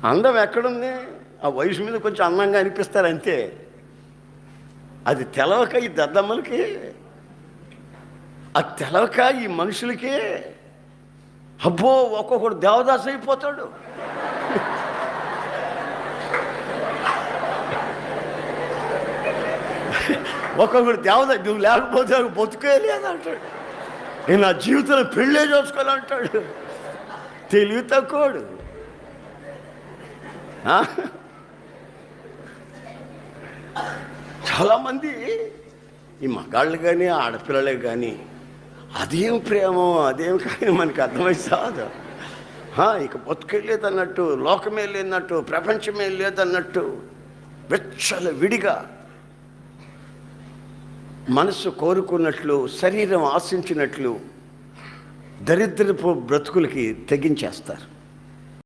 అందం ఎక్కడుంది? ఆ వయసు మీద కొంచెం అందంగా అనిపిస్తారు అంతే. అది తెలవక ఈ దద్దమ్మలకి, అది తెలవక ఈ మనుషులకి. అబ్బో, ఒక్కొక్కడు దేవదాసు అయిపోతాడు. ఒక్కొక్కడు దేవదాసు, నువ్వు లేకపోతే బతుకే లేదంటాడు. నేను నా జీవితంలో పెళ్ళే చేసుకోవాలంటాడు. తెలివి తక్కువడు. చాలామంది ఈ మగాళ్ళు కానీ ఆడపిల్లలే కానీ అదేం ప్రేమో అదేం కానీ మనకి అర్థమై సాదు. ఇక బతుకెళ్ళేదన్నట్టు, లోకమే లేదన్నట్టు, ప్రపంచమే లేదన్నట్టు వెచ్చల విడిగా మనసు కోరుకున్నట్లు, శరీరం ఆశించినట్లు దరిద్రపు బ్రతుకులకి తెగించేస్తారు.